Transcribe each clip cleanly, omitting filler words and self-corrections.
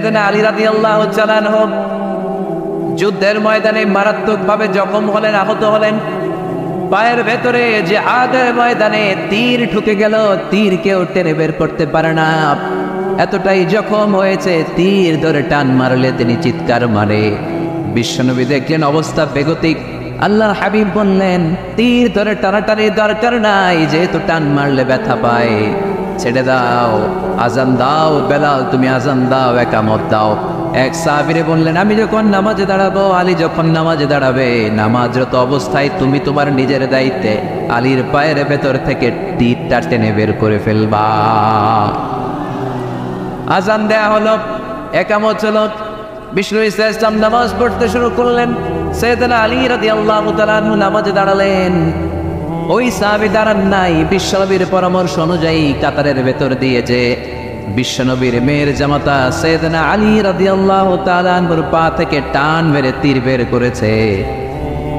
সাইয়েদনা আলী রাদিয়াল্লাহু তাআলা আনহু যুদ্ধের ময়দানে মারাত্মকভাবে জখম হলেন, আহত হলেন। পায়ের ভেতরে জিহাদের ময়দানে তীর ঢুকে গেল, তীর কেউ টেনে বের করতে পারে না, এতটাই জখম হয়েছে। তীর ধরে টান মারলে তিনি চিৎকার মারে। বিশ্বনবী দেখলেন অবস্থা বেগতিক। আল্লাহর হাবিব বললেন, তীর ধরে টানাটানি দরকার নাই, যেহেতু টান মারলে ব্যথা পায়, ছেড়ে দাও, আজান দাও। বেলাল তুমি আজান দাও, একামত দাও। এক সাহাবীরে বললেন, আমি যখন নামাজে দাঁড়াবো, আলী যখন নামাজে দাঁড়াবে, নামাজরত অবস্থায় তুমি তোমার নিজের দায়িত্বে আলীর পায়ের ভেতর থেকে তীরটা টেনে বের করে ফেলবা। আজান দেয়া হলো, একামত হলো। বিষ্ণু ইসলাম নামাজ পড়তে শুরু করলেন। সাইয়েদনা আলী রাদিয়াল্লাহু তাআলা আনহু নামাজে দাঁড়ালেন। ওই সাহাবী দাঁড়ান নাই। বিশ্বনবীর পরামর্শ অনুযায়ী কাতারের ভেতর দিয়ে যে বিশ্বনবীর মেয়ের জামাতা সাইয়েদনা আলী রাদিয়াল্লাহু তাআলা আনহুর পা থেকে টান মেরে তীর বের করেছে।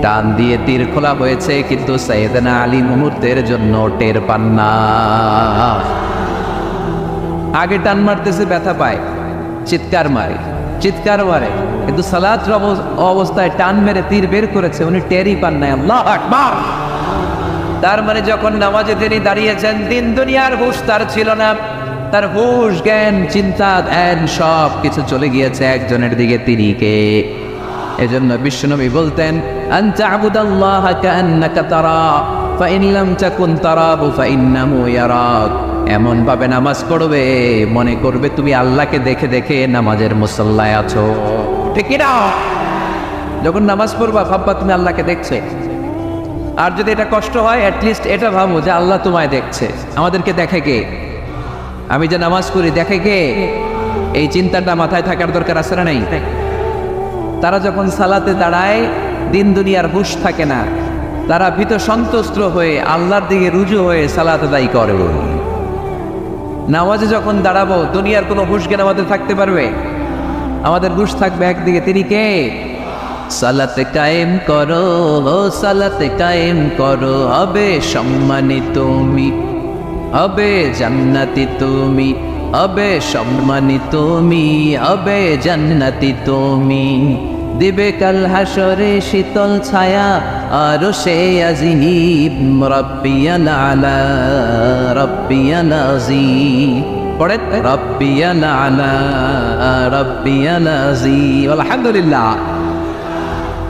টান দিয়ে তীর খোলা হয়েছে, কিন্তু সাইয়েদনা আলী মুহূর্তের জন্য টের পান না। আগে টান মারতেছে, ব্যথা পায়, চিৎকার মারে, কিন্তু সালাতের অবস্থায় টান মেরে তীর বের করেছে, উনি টেরই পান নাই। আল্লাহু আকবার। তার মানে যখন নামাজে তিনি দাঁড়িয়েছেন, দিন দুনিয়ার হুঁশ তার ছিল না। তার হুঁশ, জ্ঞান, চিন্তা, ধ্যান সব কিছু চলে গিয়েছে একজনের দিকে, তিনি কে? এজন্য বিশ্বনবী বলতেন, আনতা আবুদাল্লাহা কাআন্নাকা তারা ফাইন লাম তাকুন তারাহু ফাইন্নাহু ইয়ারাক। এমন ভাবে নামাজ পড়বে, মনে করবে তুমি আল্লাহকে দেখে দেখে নামাজের মুসল্লায় আছো। ঠিক কি না? যখন নামাজ পড়বা ভাববা তুমি আল্লাহকে দেখছে। আর যদি এটা কষ্ট হয়, অ্যাটলিস্ট এটা ভাবো যে আল্লাহ তোমায় দেখছে। আমাদেরকে দেখে কে? আমি যে নামাজ পড়ি দেখে কে? এই চিন্তাটা মাথায় থাকার দরকার আছে না নাই? তারা যখন সালাতে দাঁড়ায়, দিন দুনিয়ার হুঁশ থাকে না, তারা ভীত সন্ত্রস্ত হয়ে আল্লাহর দিকে রুজু হয়ে সালাত আদায় করে। নামাজে যখন দাঁড়াবো, দুনিয়ার কোনো হুঁশ জ্ঞান আমাদের থাকতে পারবে? আমাদের হুঁশ থাকবে একদিকে, তিনি কে? সালাতে কায়েম করো, সালাতে কায়েম করো, হবে সম্মানিত তুমি, হবে জান্নাতি তুমি, হবে সম্মানিত তুমি, হবে জান্নাতি তুমি। দিবে কাল হাসরে শীতল ছায়া, আরশে আজিম, রাব্বিয়াল আলা, রাব্বিয়াল আজিম। পড়েন, রাব্বিয়াল আলা, রাব্বিয়াল আজিম। আলহামদুলিল্লাহ।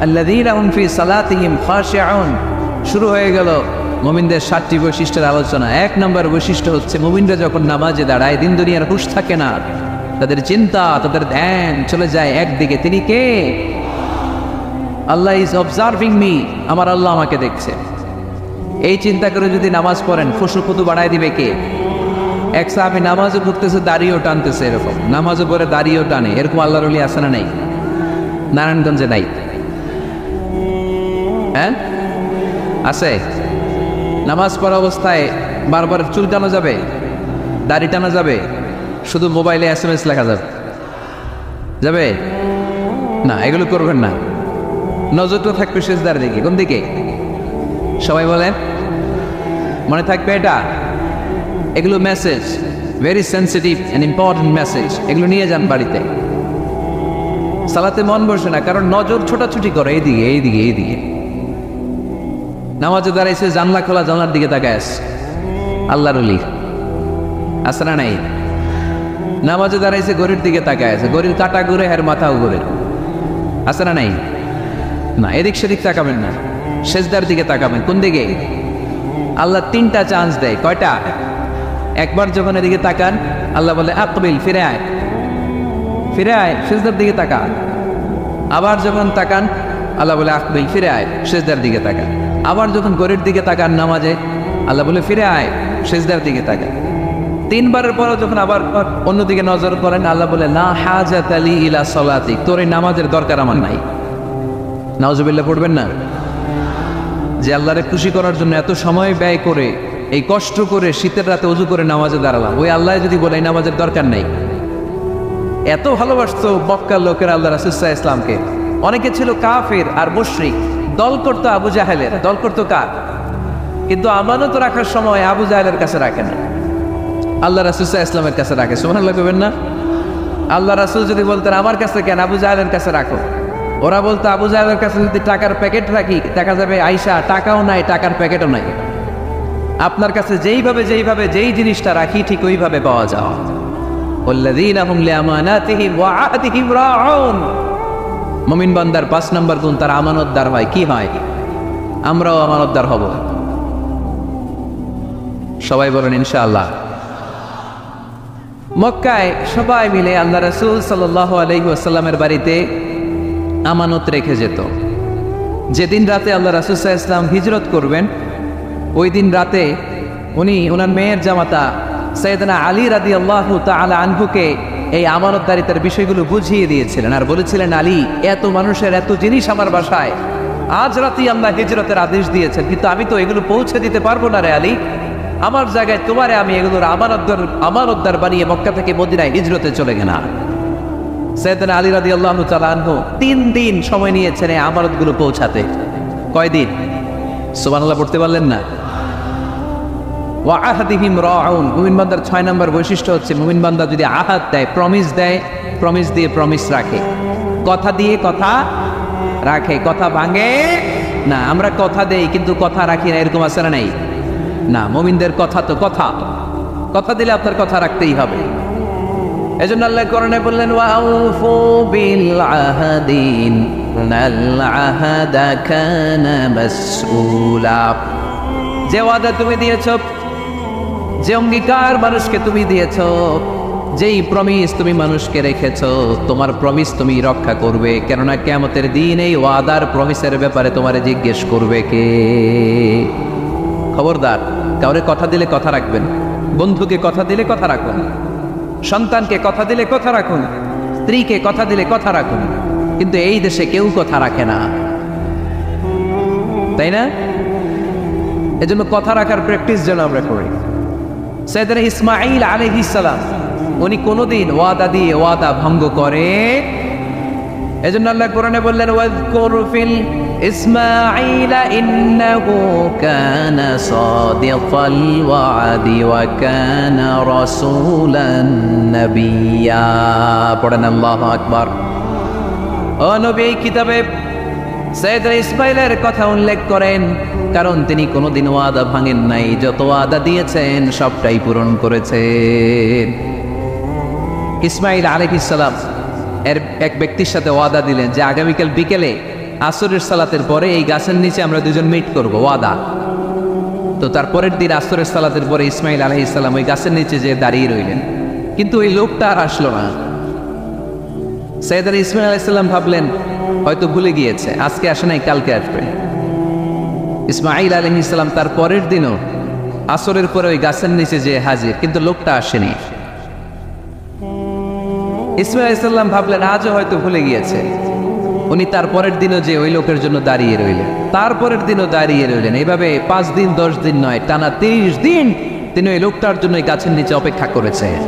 আল্লাযীনা হুম ফি সালাতিহিম খাশিউন। শুরু হয়ে গেল মুমিনদের 7টি বৈশিষ্ট্যের আলোচনা। 1 নম্বর বৈশিষ্ট্য হচ্ছে, মুমিনরা যখন নামাজে দাঁড়ায়, দিন দুনিয়ার হুঁশ থাকে না, তাদের চিন্তা, তাদের ধ্যান চলে যায় একদিকে, তিনি কে? আল্লাহ ইজ অবজার্ভিং মি, আমার আল্লাহ আমাকে দেখছে। এই চিন্তা করে যদি নামাজ পড়েন, খুশু খুদু বাড়ায় দিবে কে? এক সাহাবী নামাজও পড়তেছে, দাড়িও টানতেছে, এরকম নামাজও পড়ে দাড়িও টানে, এরকম আল্লাহর ওলি আছে না নাই? নারায়ণগঞ্জে নাই? হ্যাঁ আছে? নামাজ পড়া অবস্থায় বারবার চুল টানা যাবে, দাড়ি টানা যাবে, শুধু মোবাইলে SMS লেখা যাবে? যাবে না, এগুলো করবেন না। নজরটা থাকবে সিজদার দিকে। কোন দিকে? সবাই বলেন, মনে থাকবে এটা। এগুলো message, very sensitive and important message. এগুলো নিয়ে যান বাড়িতে। সালাতে মন বসে না, কারণ নজর ছোটাছুটি করে এইদিকে এইদিকে এইদিকে। নামাজে দাঁড়াইছে, জানলা খোলা, জানলার দিকে তাকায় আছে। আল্লাহর ওলি আছে না নাই? নামাজে দাঁড়াইছে, ঘড়ির দিকে তাকায় আছে, ঘড়ির কাঁটা ঘুরে, হের মাথাও ঘুরে, আছে না নাই? না, এদিক সেদিক তাকাবেন না, সেজদার দিকে তাকাবেন। কোন দিকে? আল্লাহ 3টা চান্স দেয়। কয়টা? একবার যখন এদিকে তাকান, আল্লাহ বলে আকবিল, ফিরে আয়, ফিরে আয়, সেজদার দিকে তাকা। আবার যখন তাকান, আল্লাহ বলে আকবিল, ফিরে আয়, সেজদার দিকে তাকা। আবার যখন ঘড়ির দিকে তাকান নামাজে, আল্লাহ বলে ফিরে আয়, সেজদার দিকে তাকা। 3বারের পরও যখন আবার অন্যদিকে নজর করেন, আল্লাহ বলে লা হাজাত লি ইলা সালাতিক, তোর এই নামাজের দরকার আমার নাই। নাউজুবিল্লাহ পড়বেন না? যে আল্লাহরে খুশি করার জন্য এত সময় ব্যয় করে, এই কষ্ট করে, শীতের রাতে ওযু করে নামাজে দাঁড়ালাম, ওই আল্লাহ যদি বলে এই নামাজের দরকার নাই। এত ভালোবাসতো মক্কার লোকেরা আল্লাহ রাসূল সাল্লাল্লাহু আলাইহি ওয়াসাল্লামকে। অনেকে ছিল কাফের আর মুশরিক, দল করতো আবু জাহেলের, দল করতো কার? কিন্তু আমানত রাখার সময় আবু জাহেলের কাছে রাখে না, আল্লাহ রাসূল সাল্লাল্লাহু আলাইহি ওয়াসাল্লামের কাছে রাখে। সুবহানাল্লাহ কইবেন না? আল্লাহ রাসূল যদি বলতেন আমার কাছে কেন, আবু জাহেলের কাছে রাখো, ওরা বলতো আবু জাহেলের কাছে যদি টাকার প্যাকেট রাখি দেখা যাবে আয়েশা টাকাও নাই টাকার প্যাকেটও নাই। আপনার কাছে যেইভাবে যেই জিনিসটা রাখি ঠিক ওইভাবে পাওয়া যাও। ওয়াল্লাযীনা হুম লিআমানাতিহিম ওয়া আহদিহিম রাউন। মুমিন বান্দার 5 নম্বর গুণ, তার আমানতদার হয়। কি হয়? আমরাও আমানতদার হব। সবাই বলেন ইনশাআল্লাহ। মক্কায় সবাই মিলে আল্লাহ রাসূল সাল্লাল্লাহু আলাইহি ওয়াসাল্লামের বাড়িতে আমানত রেখে যেত। যেদিন রাতে আল্লাহ রাসূল সাল্লাল্লাহু আলাইহি ওয়াসাল্লাম হিজরত করবেন, ওই দিন রাতে উনি ওনার মেয়ের জামাতা সাইয়েদনা আলী রাদিয়াল্লাহু তাআলা আনহুকে এই আমানতদারিতার বিষয়গুলো বুঝিয়ে দিয়েছিলেন আর বলেছিলেন, আলী, এত মানুষের এত জিনিস আমার বাসায়, আজ রাতেই আল্লাহ হিজরতের আদেশ দিয়েছেন, কিন্তু আমি তো এগুলো পৌঁছে দিতে পারবো না রে আলী। আমার জায়গায় তোমারে আমি এগুলোর আমানতদার বানিয়ে মক্কা থেকে মদিনায় হিজরতে চলে গেলাম। সাইয়েদনা আলী রাদিয়াল্লাহু তাআলা আনহু 3 দিন সময় নিয়েছেন এই আমানতগুলো পৌঁছাতে। কয়দিন? সুবহানাল্লাহ পড়তে পারলেন না? ওয়া আহদিহিম রাউন। মুমিন বান্দার 6 নম্বর বৈশিষ্ট্য হচ্ছে, মুমিন বান্দা যদি আহাদ দেয়, প্রমিস দেয়, প্রমিস দিয়ে প্রমিস রাখে। কথা দিয়ে কথা রাখে, কথা ভাঙে না। আমরা কথা দেই কিন্তু কথা রাখি না, এরকম আছে না? নাই না। মুমিনদের কথা তো কথা, কথা দিলে আপনার কথা রাখতেই হবে। এজন্য আল্লাহ কোরআনে বললেন, ওয়া আউফু বিল আহাদিন নাল আহাদা কানা মাসউলা। যে ওয়াদা তুমি দিয়েছো, যে অঙ্গীকার মানুষকে তুমি দিয়েছো, যেই প্রমিস তুমি মানুষকে রেখেছো, তোমার প্রমিস তুমি রক্ষা করবে। কেননা কিয়ামতের দিন এই ওয়াদার প্রমিসের ব্যাপারে তোমারে জিজ্ঞেস করবে কে। খবরদার, কাউরে কথা দিলে কথা রাখবেন। বন্ধুকে কথা দিলে কথা রাখুন, সন্তানকে কথা দিলে কথা রাখুন, স্ত্রীকে কথা দিলে কথা রাখুন। কিন্তু এই দেশে কেউ কথা রাখে না, তাই না? এজন্য কথা রাখার প্র্যাকটিস যেন আমরা করি। সাইয়েদনা ইসমাঈল আলাইহিস সালাম উনি কোনোদিন ওয়াদা দিয়ে ওয়াদা ভঙ্গ করে? এজন্য আল্লাহ কোরআনে বললেন, ওয়াযকুর ফিল ইসমাঈলা ইন্নাহু কানা সাদিকাল ওয়াদি ওয়া কানা রাসূলান নাবিয়্যা। পড়েন আল্লাহু আকবার। ও নবী, এই কিতাবে সাইয়েদনা ইসমাঈলের কথা উল্লেখ করেন, কারণ তিনি কোনোদিন ওয়াদা ভাঙেন নাই। যত ওয়াদা দিয়েছেন সবটাই পূরণ করেছেন। ইসমাঈল আলাইহিস সালাম এর এক ব্যক্তির সাথে ওয়াদা দিলেন যে আগামীকাল বিকেলে আসরের সালাতের পরে এই গাছের নিচে আমরা দুজন মিট করব, ওয়াদা। তো তার পরের দিন আসরের সালাতের পরে ইসমাঈল আলাইহিস সালাম ওই গাছের নিচে যে দাঁড়িয়ে রইলেন, কিন্তু ওই লোকটা আর আসলো না। সাইয়েদনা ইসমাঈল আলাইহিস সালাম ভাবলেন হয়তো ভুলে গিয়েছে, আজকে আসে নাই, কালকে আসবে। ইসমাঈল আলাইহিস সালাম তার পরের দিনও আসরের পরে ওই গাছের নিচে যে হাজির, কিন্তু লোকটা আসেনি। ইসমাঈল আলাইহিস সালাম ভাবলেন আজও হয়তো ভুলে গিয়েছে। উনি তার পরের দিনও যে ওই লোকের জন্য দাঁড়িয়ে রইলেন, তারপরের দিনও দাঁড়িয়ে রইলেন। এইভাবে 5 দিন 10 দিন নয়, টানা 30 দিন তিনি ওই লোকটার জন্য এই গাছের নিচে অপেক্ষা করেছেন।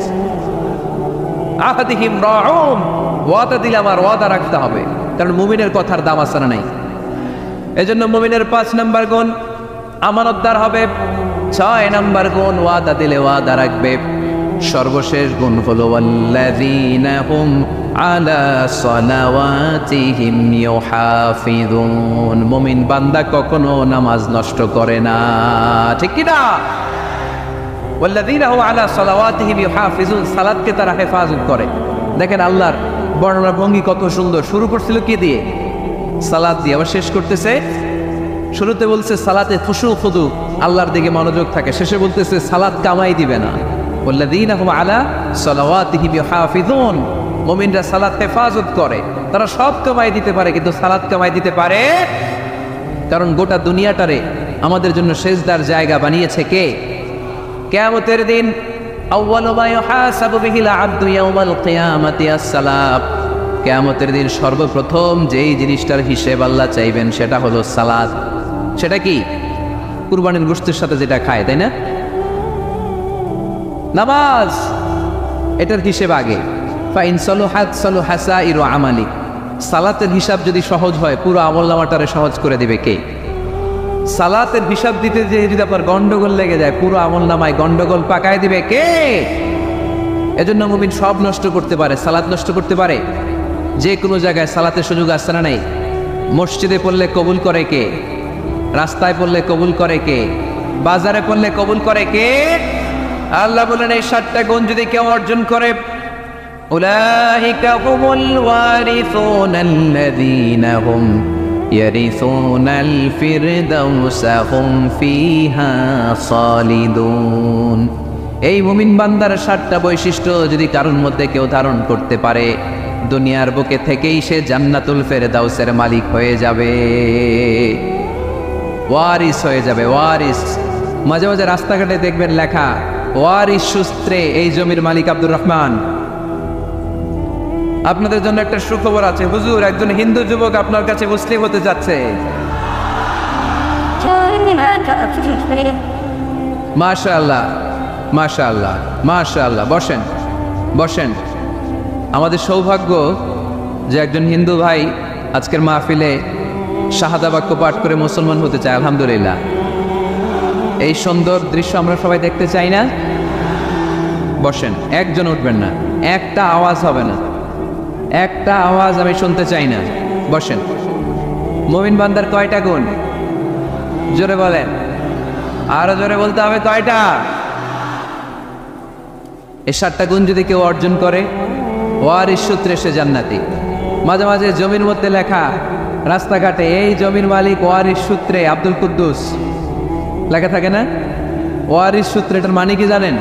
আহাদিহিম রাউন। ওয়াদা দিলে আমার ওয়াদা রাখতে হবে, কারণ মুমিনের কথার দাম আছে না নাই। এজন্য মুমিনের 5 নম্বর গুণ আমানতদার হবে। 6 নম্বর গুণ ওয়াদা দিলে ওয়াদা রাখবে। সর্বশেষ গুণ হলো ওয়াল্লাযীনা হুম আলা সালাওয়াতিহিম ইউহাফিযুন। মুমিন বান্দা কখনো নামাজ নষ্ট করে না, ঠিক কি না? ওয়াল্লাযীনা হুম আলা সালাওয়াতিহিম ইউহাফিযুন, সালাতকে তারা হেফাজত করে। দেখেন আল্লাহর বর্ণনা ভঙ্গি কত সুন্দর। শুরু করছিল কি দিয়ে? সালাত দিয়ে। আবার শেষ করতেছে, শুরুতে বলছে সালাতে খুশু খুদু, আল্লাহর দিকে মনোযোগ থাকে। শেষে বলতেছে সালাত কামাই দিবে না। ওয়াল্লাযীনা হুম আলা সালাওয়াতিহিম ইউহাফিযুন। মুমিনরা সালাত হেফাজত করে। তারা সব কামাই দিতে পারে, কিন্তু সালাত কামাই দিতে পারে, কারণ গোটা দুনিয়াটারে আমাদের জন্য সেজদার জায়গা বানিয়েছে কে? কিয়ামতের দিন আউয়ালু মা ইউহাসাবু বিহিল আবদু ইয়াউমাল কিয়ামাতি আস-সালাত। কিয়ামতের দিন সর্বপ্রথম যেই জিনিসটার হিসেব আল্লাহ চাইবেন সেটা হলো সালাত। সেটা কি? কুরবানির গোশতের সাথে যেটা খায়, তাই না? নামাজ, এটার হিসেব আগে। ফাইন সালুহাত সালুহা সাইরু আমালিক। সালাতের হিসাব যদি সহজ হয়, পুরো আমলনামাটারে সহজ করে দিবে কে? সালাতের হিসাব দিতে যে যদি আপনার গন্ডগোল লেগে যায়, পুরো আমলনামায় গন্ডগোল পাকায় দিবে কে? এজন্য মুমিন সব নষ্ট করতে পারে, সালাত নষ্ট করতে পারে। যে কোনো জায়গায় সালাতের সুযোগ আসছে না নাই? মসজিদে পড়লে কবুল করে কে? রাস্তায় পড়লে কবুল করে কে? বাজারে পড়লে কবুল করে কে? আল্লাহ বলেন এই 7টা গুণ যদি কেউ অর্জন করে, উলাইকা হুমুল ওয়ারিসুনাল্লাযীনা হুম ইয়ারিসুনাল ফিরদাউসা হুম ফিহা খালিদুন। এই মুমিন বান্দার 7টা বৈশিষ্ট্য যদি কারোর মধ্যে কেউ ধারণ করতে পারে, দুনিয়ার বুকে থেকেই সে জান্নাতুল ফেরদাউসের মালিক হয়ে যাবে, ওয়ারিস হয়ে যাবে। ওয়ারিস, মাঝে মাঝে রাস্তাঘাটে দেখবেন লেখা ওয়ারিস সূত্রে এই জমির মালিক আব্দুর রহমান। আপনাদের জন্য একটা সুখবর আছে, হুজুর একজন হিন্দু যুবক আপনার কাছে মুসলিম হতে যাচ্ছে। মাশাআল্লাহ, মাশাআল্লাহ, মাশাআল্লাহ। বসেন, বসেন। আমাদের সৌভাগ্য যে একজন হিন্দু ভাই আজকের মাহফিলে শাহাদা বাক্য পাঠ করে মুসলমান হতে চায়। আলহামদুলিল্লাহ। এই সুন্দর দৃশ্য আমরা সবাই দেখতে চাই না? বসেন, একজন উঠবেন না, একটা আওয়াজ হবে না, একটা আওয়াজ আমি শুনতে চাই না। বসেন। মুমিন বান্দার কয়টা গুণ? জোরে বলেন, আরো জোরে বলতে হবে, কয়টা? এই 7টা গুণ যদি কেউ অর্জন করে, ওয়ারিস সূত্রে সে জান্নাতি। মাঝে মাঝে জমির মধ্যে লেখা রাস্তাঘাটে এই জমির মালিক ওয়ারিস সূত্রে আব্দুল কুদ্দুস লেখা থাকে না? ওয়ারিস সূত্রে, এটার মানে কি জানেন?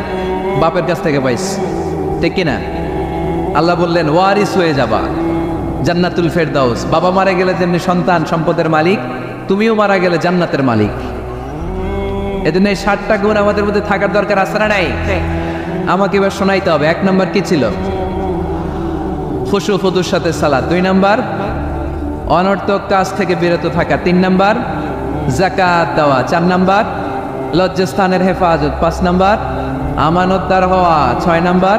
বাপের কাছ থেকে পাইস, ঠিক কিনা? আল্লাহ বললেন ওয়ারিস হয়ে যাবা জান্নাতুল ফেরদাউস। বাবা মারা গেলে যেমনি সন্তান সম্পদের মালিক, তুমিও মারা গেলে জান্নাতের মালিক। এজন্য এই 7টা গুণ আমাদের মধ্যে থাকার দরকার আছে না নাই? আমাকে এবার শোনাইতে হবে। 1 নাম্বার কি ছিল? খুশু ফুদুর সাথে সালাত। 2 নাম্বার অনর্থক কাজ থেকে বিরত থাকা। 3 নাম্বার যাকাত দেওয়া। 4 নাম্বার লজ্জাস্থানের হেফাজত। 5 নাম্বার আমানতদার হওয়া। 6 নাম্বার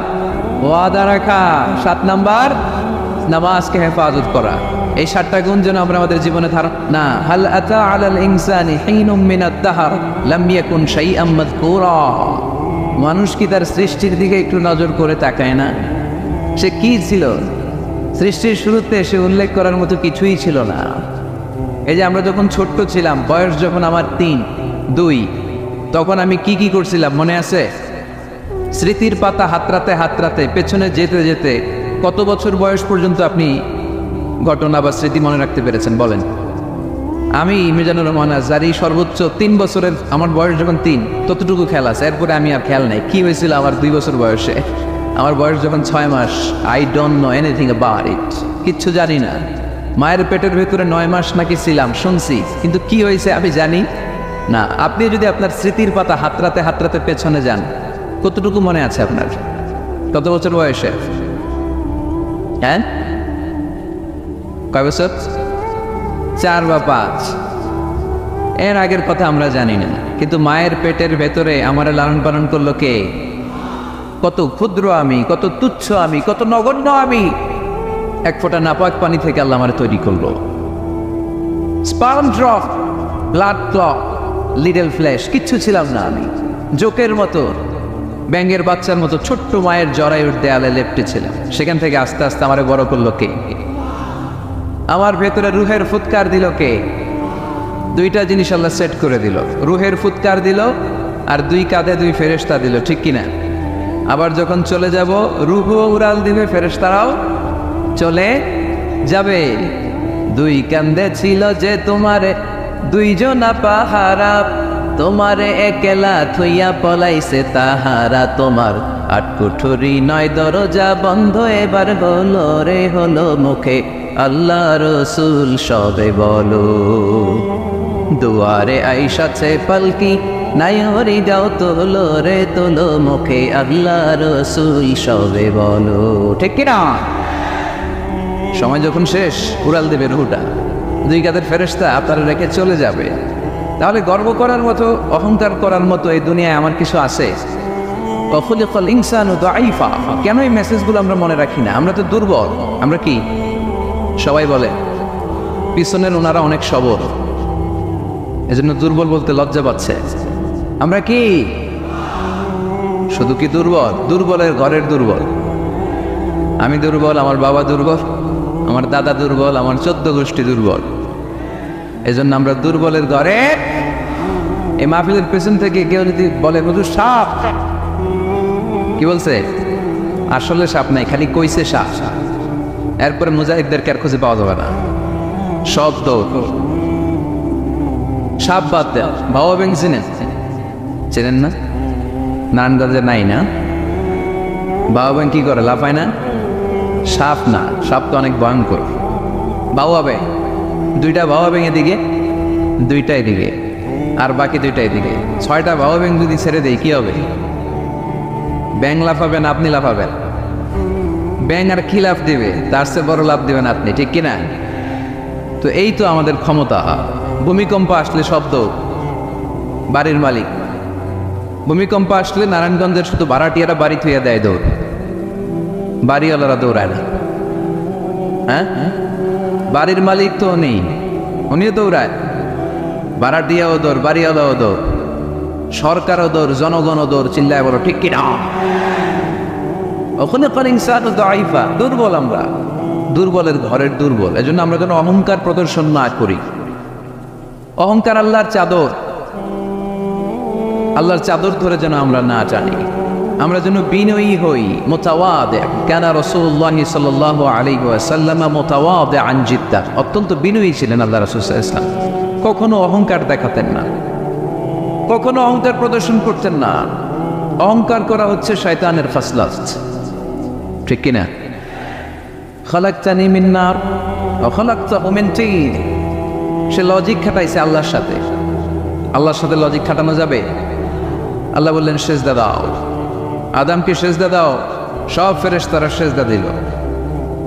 ওয়াদা রাখা। 7 নাম্বার নামাজকে হেফাজত করা। এই 7টা গুণ যেন আমরা আমাদের জীবনে ধারণ না। হাল আতা আলাল ইনসানি হিনুম মিনাদ দাহর লাম ইয়াকুন শাইআম মাযকুরা। মানুষ কি তার সৃষ্টির দিকে একটু নজর করে তাকায় না? সে কি ছিল? সৃষ্টির শুরুতে সে উল্লেখ করার মতো কিছুই ছিল না। এই যে আমরা যখন ছোট্ট ছিলাম, বয়স যখন আমার 3, 2, তখন আমি কি কি করছিলাম মনে আছে? স্মৃতির পাতা হাতড়াতে হাতড়াতে পেছনে যেতে যেতে কত বছর বয়স পর্যন্ত আপনি ঘটনা বা স্মৃতি মনে রাখতে পেরেছেন বলেন? আমি মিজানুর রহমান আজহারি সর্বোচ্চ 3 বছরের, আমার বয়স যখন 3 ততটুকু খেয়াল আছে। এরপরে আমি আর খেয়াল নাই কি হয়েছিল আমার 2 বছর বয়সে। আমার বয়স যখন 6 মাস, I don't know anything about it, কিচ্ছু জানি না। মায়ের পেটের ভেতরে 9 মাস নাকি ছিলাম শুনছি, কিন্তু কি হয়েছে আমি জানি না। আপনি যদি আপনার স্মৃতির পাতা হাতড়াতে হাতড়াতে পেছনে যান, কতটুকু মনে আছে আপনার? কত বছর বয়সে? হ্যাঁ, কয় বছর? 4 বা 5। এর আগের কথা আমরা জানি না, কিন্তু মায়ের পেটের ভেতরে আমার লালন পালন করলো কে? কত ক্ষুদ্র আমি, কত তুচ্ছ আমি, কত নগণ্য আমি। 1 ফোঁটা নাপাক পানি থেকে আল্লাহ আমার তৈরি করলো। Sperm drop, blood clot, little flesh, কিচ্ছু ছিলাম না আমি। জোকের মতো, ব্যাঙের বাচ্চার মতো ছোট্ট মায়ের জরায়ুর দেয়ালে লেপটে ছিলাম। সেখান থেকে আস্তে আস্তে আমারে বড় করলো কে? আমার ভেতরে রুহের ফুৎকার দিল কে? 2টা জিনিস আল্লাহ সেট করে দিল। রুহের ফুৎকার দিল আর 2 কাঁধে 2 ফেরেশতা দিল, ঠিক কিনা? আবার যখন চলে যাব, রুহও উড়াল দিবে, ফেরেশতারাও চলে যাবে। 2 কাঁধে ছিল যে তোমারে 2 জনা পাহারা, তোমারে একলা থইয়া পলাইছে তাহারা। তোমার 8 কুঠুরি 9 দরজা বন্ধ, এবার হলো রে হলো মুখে আল্লাহ রসুল সবে বলো। দুয়ারে আইসাছে পালকি, নাই হরি যাও তোলো রে তোলো, মুখে আল্লাহ রসুল সবে বলো, ঠিক কিনা? সময় যখন শেষ, উড়াল দেবে রুহুটা। 2 কাঁধের ফেরেশতা আপনারা রেখে চলে যাবে। তাহলে গর্ব করার মতো, অহংকার করার মতো এই দুনিয়ায় আমার কিছু আছে? খুলিকাল ইনসানু দাঈফা। কেন এই মেসেজগুলো আমরা মনে রাখি না? আমরা তো দুর্বল। আমরা কি সবাই বলে পিছনের ওনারা অনেক সবল, এজন্য দুর্বল বলতে লজ্জা পাচ্ছে। আমরা কি শুধু কি দুর্বল? দুর্বলের ঘরের দুর্বল। আমি দুর্বল, আমার বাবা দুর্বল, আমার দাদা দুর্বল, আমার 14 গোষ্ঠী দুর্বল। এজন্য আমরা দুর্বলের ঘরে। এই মাহফিলের পেছন থেকে কেউ যদি বলে হুজুর সাপ, কি বলছে? আসলে সাপ নাই, খালি কইছে সাপ। এরপরে মুজাহিদদেরকে আর খুঁজে পাওয়া যাবে না, সব দৌড়। সাপ বাদ দেন, বাবা ব্যাংক চেনেন না? নারায়ণগঞ্জে নাই না? বাবা ব্যাংক কি করে, লাফায় না? সাপ না, সাপ তো অনেক ভয়ঙ্কর। বাবা ব্যাংক, দুইটা বাবা ব্যাংক এদিকে, দুইটা এদিকে, আর বাকি দুইটা এদিকে। 6টা বাবা ব্যাংক যদি ছেড়ে দেয় কি হবে? ব্যাং লাফাবেন, আপনি লাফাবেন। ব্যাং আর কি লাফ দিবে? তার চেয়ে বড় লাভ দিবেন আপনি, ঠিক কিনা? তো এই তো আমাদের ক্ষমতা। ভূমিকম্প আসলে শব্দ, বাড়ির মালিক। ভূমিকম্প আসলে নারায়ণগঞ্জের শুধু ভাড়াটিয়ারা বাড়ি থুয়ে দেয় দৌড়, বাড়িওয়ালারা দৌড়ায় না। হ্যাঁ, বাড়ির মালিক তো নেই, উনিও দৌড়ায়। ভাড়াটিয়াও দৌড়, বাড়িওয়ালাও দৌড়, সরকারও দৌড়, জনগণও দৌড়। চিল্লায় বলো ঠিক কিনা? ওখানে দুর্বল আমরা, দুর্বলের ঘরের দুর্বল। এজন্য আমরা যেন অহংকার প্রদর্শন না করি। অহংকার আল্লাহর চাদর, আল্লাহর চাদর ধরে যেন আমরা না জানি। আমরা যেন বিনয়ী হই, মুতাওয়াদি। কানা রাসূলুল্লাহ সাল্লাল্লাহু আলাইহি ওয়াসাল্লাম মুতাওয়াদিআন জিদ্দান। অত্যন্ত বিনয়ী ছিলেন আল্লাহ রাসূল সাল্লাল্লাহু আলাইহি ওয়াসাল্লাম। কখনো অহংকার দেখাতেন না, কখনো অহংকার প্রদর্শন করতেন না। অহংকার করা হচ্ছে শয়তানের ফাসলাত, ঠিক কিনা? খালাকতানি মিন নার ওয়া খালাকতাহু মিন তিন। সে লজিক খাটাইছে আল্লাহর সাথে। আল্লাহর সাথে লজিক খাটানো যাবে? আল্লাহ বললেন সেজদা দাও, আদমকে সেজদা দাও। সব ফেরেশতারা সেজদা দিল।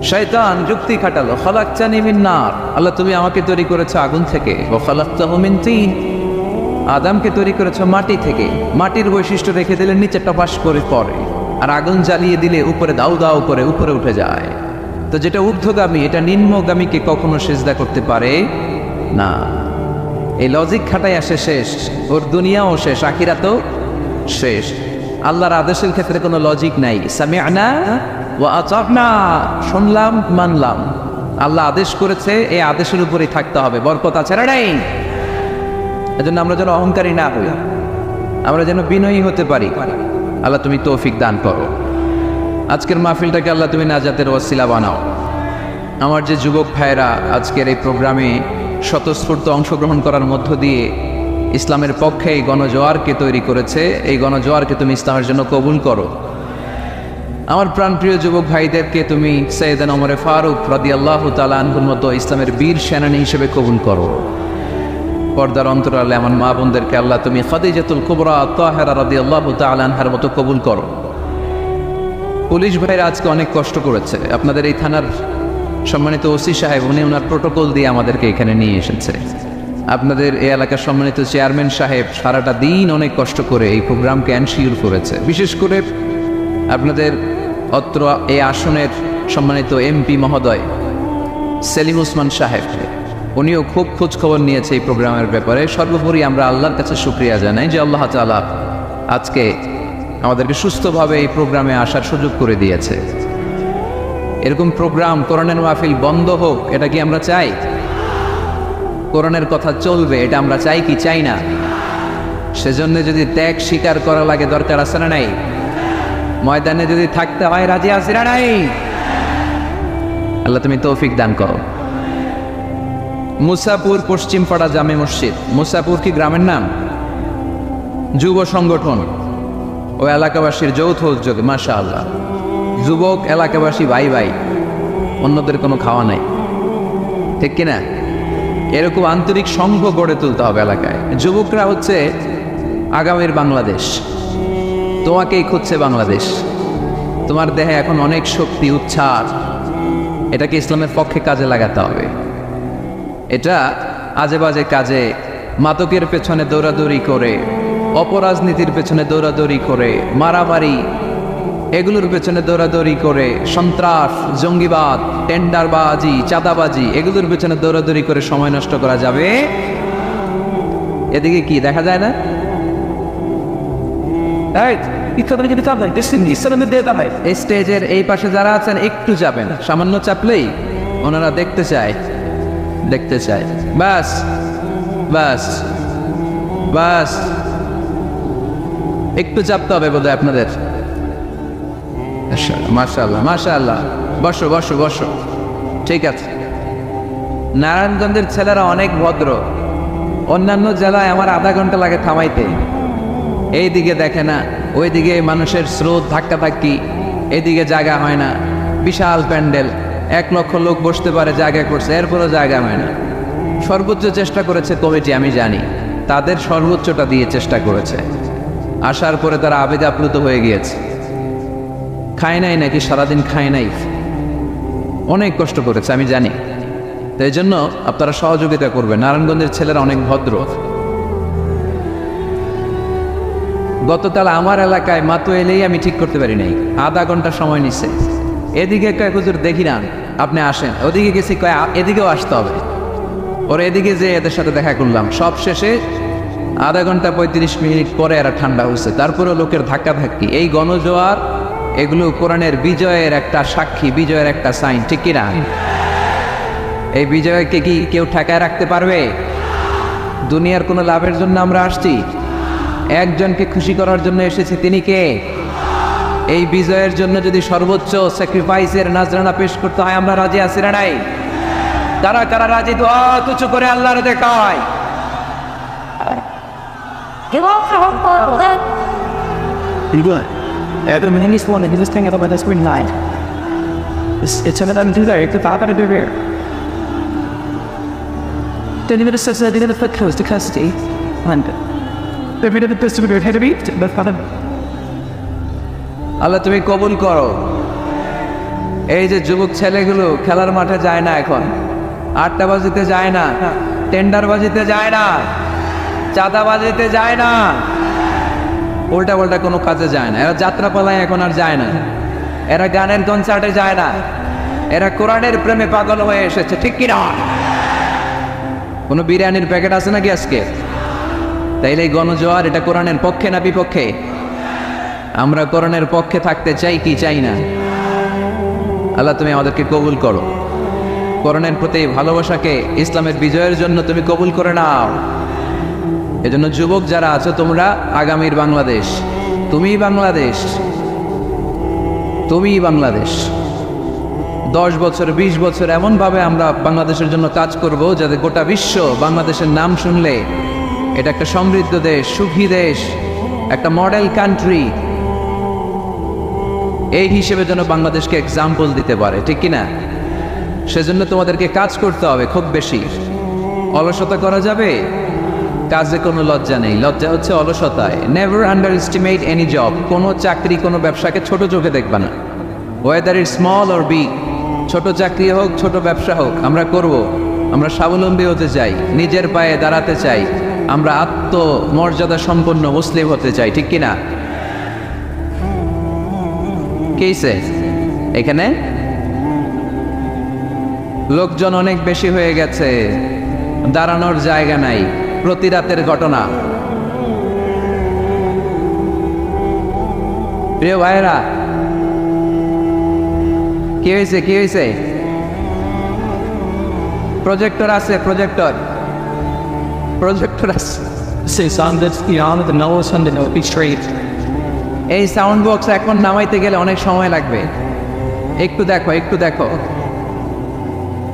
শয়তান যুক্তি খাটালো, খালাকতানি মিন নার, আল্লাহ তুমি আমাকে তৈরি করেছো আগুন থেকে। ওয়া খালাকতাহু মিন তিন, আদমকে তৈরি করেছো মাটি থেকে। মাটির বৈশিষ্ট্য রেখে দিলে নিচে টপাস করে পড়ে, আর আগুন জ্বালিয়ে দিলে উপরে দাউ দাউ করে উপরে উঠে যায়। তো যেটা ঊর্ধ্বগামী, এটা নিম্নগামীকে কখনো সেজদা করতে পারে না। এই লজিক খাটাই আসে শেষ, ওর দুনিয়াও শেষ, আখিরাতও শেষ। আল্লাহর আদেশের ক্ষেত্রে কোনো লজিক নাই। সামি'না ওয়া আতা'না, শুনলাম মানলাম। আল্লাহ আদেশ করেছে, এই আদেশের উপরেই থাকতে হবে, বরকত আছে না নাই? এজন্য আমরা যেন অহংকারী না হই, আমরা যেন বিনয়ী হতে পারি। আল্লাহ তুমি তৌফিক দান করো। আজকের মাহফিলটাকে আল্লাহ তুমি নাজাতের ওয়াসিলা বানাও। আমার যে যুবক ভাইয়েরা আজকের এই প্রোগ্রামে স্বতঃস্ফূর্ত অংশগ্রহণ করার মধ্য দিয়ে ইসলামের পক্ষে এই গণজোয়ারকে তৈরি করেছে, এই গণজোয়ারকে তুমি ইসলামের জন্য কবুল করো। আমার প্রাণপ্রিয় যুবক ভাইদেরকে তুমি সৈয়দনা ওমর ফারুক রাদিয়াল্লাহু তাআলা আনহুর মতো ইসলামের বীর সেনানী হিসেবে কবুল করো। পর্দার অন্তরালে আমার মা বোনদেরকে আল্লাহ তুমি খাদিজাতুল কুবরা তাহেরা রাদিয়াল্লাহু তাআলা আনহার মতো কবুল করো। পুলিশ ভাইরা আজকে অনেক কষ্ট করেছে। আপনাদের এই থানার সম্মানিত ওসি সাহেব, উনি ওনার প্রোটোকল দিয়ে আমাদেরকে এখানে নিয়ে এসেছে। আপনাদের এই এলাকার সম্মানিত চেয়ারম্যান সাহেব সারাটা দিন অনেক কষ্ট করে এই প্রোগ্রামকে এনশিওর করেছে। বিশেষ করে আপনাদের অত্র এই আসনের সম্মানিত এমপি মহোদয় সেলিম ওসমান সাহেব, উনিও খুব খোঁজ খবর নিয়েছে এই প্রোগ্রামের ব্যাপারে। সর্বোপরি আমরা আল্লাহর কাছে শুকরিয়া জানাই যে আল্লাহ তাআলা আজকে আমাদেরকে সুস্থভাবে এই প্রোগ্রামে আসার সুযোগ করে দিয়েছে। এরকম প্রোগ্রাম, কোরআনের মাহফিল বন্ধ হোক, এটা কি আমরা চাই? কোরআনের কথা চলবে, এটা আমরা চাই কি চাই না? সেজন্য যদি ত্যাগ স্বীকার করা লাগে, দরকার আছে না নাই? ময়দানে যদি থাকতে হয়, রাজি আছি না নাই? আল্লাহ তুমি তৌফিক দান করো। মুসাপুর পশ্চিমপাড়া জামে মসজিদ, মুসাপুর কি গ্রামের নাম? যুব সংগঠন ও এলাকাবাসীর যৌথ উদ্যোগে মাশাআল্লাহ, যুবক এলাকাবাসী ভাই ভাই, অন্যদের কোনো খাওয়া নাই, ঠিক কিনা? এরকম আন্তরিক সংঘ গড়ে তুলতে হবে এলাকায়। যুবকরা হচ্ছে আগামীর বাংলাদেশ, তোমাকেই খুঁজছে বাংলাদেশ। তোমার দেহে এখন অনেক শক্তি, উচ্ছ্বাস, এটাকে ইসলামের পক্ষে কাজে লাগাতে হবে। এটা আজে বাজে কাজে, মাদকের পেছনে দৌড়াদৌড়ি করে, অপরাজনীতির পেছনে দৌড়াদৌড়ি করে, মারামারি এগুলোর পেছনে দৌড়াদৌড়ি করে, সন্ত্রাস, জঙ্গিবাদ, টেন্ডারবাজি, চাঁদাবাজি এগুলোর পেছনে দৌড়াদৌড়ি করে সময় নষ্ট করা যাবে? এদিকে কি দেখা যায় না? এই স্টেজের এই পাশে যারা আছেন একটু যাবেন, সামান্য চাপলেই ওনারা দেখতে চায়। বাস বাস বাস, একটু চাপতে হবে বোধহয় আপনাদের। মাশাআল্লাহ মাশাআল্লাহ, বসো বসো বসো, ঠিক আছে। নারায়ণগঞ্জের ছেলেরা অনেক ভদ্র, অন্যান্য জেলায় আমার আধা ঘন্টা লাগে থামাইতে। এইদিকে দেখে না, ওইদিকে মানুষের স্রোত ধাক্কাধাক্কি, এইদিকে জায়গা হয় না, বিশাল প্যান্ডেল, 1 লক্ষ লোক বসতে পারে, জায়গা করছে, এরপরও জায়গা হয় না। সর্বোচ্চ চেষ্টা করেছে কমিটি, আমি জানি তাদের সর্বোচ্চটা দিয়ে চেষ্টা করেছে। আসার পরে তারা আবেগে আপ্লুত হয়ে গিয়েছে। খায় নাই নাকি সারাদিন খায় নাই, অনেক কষ্ট করেছে আমি জানি। তো এই জন্য আপনারা সহযোগিতা করবেন। নারায়ণগঞ্জের ছেলেরা অনেক ভদ্র। গতকাল আমার এলাকায় মাতো এলেই আমি ঠিক করতে পারি নাই, আধা ঘন্টা সময় নিচ্ছে। এদিকে কয়েক হুজুর দেখি না, আপনি আসেন। ওদিকে গেছি, কয় এদিকেও আসতে হবে। ওরা এদিকে যে এদের সাথে দেখা করলাম, সব শেষে আধা ঘন্টা 35 মিনিট পরে এরা ঠান্ডা হয়েছে। তারপরে লোকের ধাক্কাধাক্কি, এই গণজোয়ার এগুলো কোরআনের বিজয়ের একটা সাক্ষী, বিজয়ের একটা সাইন, ঠিক কিনা? এই বিজয়কে কি কেউ ঠেকায় রাখতে পারবে? দুনিয়ার কোনো লাভের জন্য আমরা আসছি? একজনকে খুশি করার জন্য এসেছি, তিনি কে? এই বিজয়ের জন্য যদি সর্বোচ্চ স্যাক্রিফাইসের নাজরানা পেশ করতে হয়, আমরা রাজি আছি না নাই? কারা কারা রাজি? দোয়া কিছু করে আল্লাহর দেখায়। আল্লাহ তুমি কবুল করো। এই যে যুবক ছেলেগুলো খেলার মাঠে যায় না, এখন আড্ডা বাজিতে যায় না, টেন্ডার বাজিতে যায় না, চাঁদা বাজিতে যায় না, উল্টা পাল্টা কোনো কাজে যায় না। এরা যাত্রাপালায় এখন আর যায় না, এরা গানের কনসার্টে যায় না, এরা কোরআনের প্রেমে পাগল হয়ে এসেছে, ঠিক কিনা? কোনো বিরিয়ানির প্যাকেট আছে নাকি আজকে? তাইলে এই গণজোয়ার এটা কোরআনের পক্ষে না বিপক্ষে? আমরা কোরআনের পক্ষে থাকতে চাই কি চাই না? আল্লাহ তুমি আমাদেরকে কবুল করো। কোরআনের প্রতি ভালোবাসাকে ইসলামের বিজয়ের জন্য তুমি কবুল করে নাও। এজন্য যুবক যারা আছো, তোমরা আগামীর বাংলাদেশ, তুমিই বাংলাদেশ, তুমিই বাংলাদেশ। 10 বছর 20 বছর এমনভাবে আমরা বাংলাদেশের জন্য কাজ করব যাতে গোটা বিশ্ব বাংলাদেশের নাম শুনলে এটা একটা সমৃদ্ধ দেশ, সুখী দেশ, একটা মডেল কান্ট্রি, এই হিসেবে যেন বাংলাদেশকে এক্সাম্পল দিতে পারে, ঠিক কিনা? সেজন্য তোমাদেরকে কাজ করতে হবে খুব বেশি। অলসতা করা যাবে? কাজে কোনো লজ্জা নেই, লজ্জা হচ্ছে অলসতায়। Never underestimate any job. কোনো চাকরি, কোনো ব্যবসাকে ছোট চোখে দেখবা না, whether it small or big. ছোট চাকরি হোক, ছোট ব্যবসা হোক, আমরা করব। আমরা স্বাবলম্বী হতে চাই, নিজের পায়ে দাঁড়াতে চাই, আমরা আত্মমর্যাদা সম্পন্ন মুসলিম হতে চাই, ঠিক কিনা? কেসে এখানে লোকজন অনেক বেশি হয়ে গেছে, দাঁড়ানোর জায়গা নাই। প্রতি রাতের ঘটনা। প্রিয় ভাইয়েরা, কি হয়েছে? কি হয়েছে? প্রজেক্টর আছে, প্রজেক্টর আছে। এই সাউন্ড বক্স এখন নামাইতে গেলে অনেক সময় লাগবে। একটু দেখো, একটু দেখো।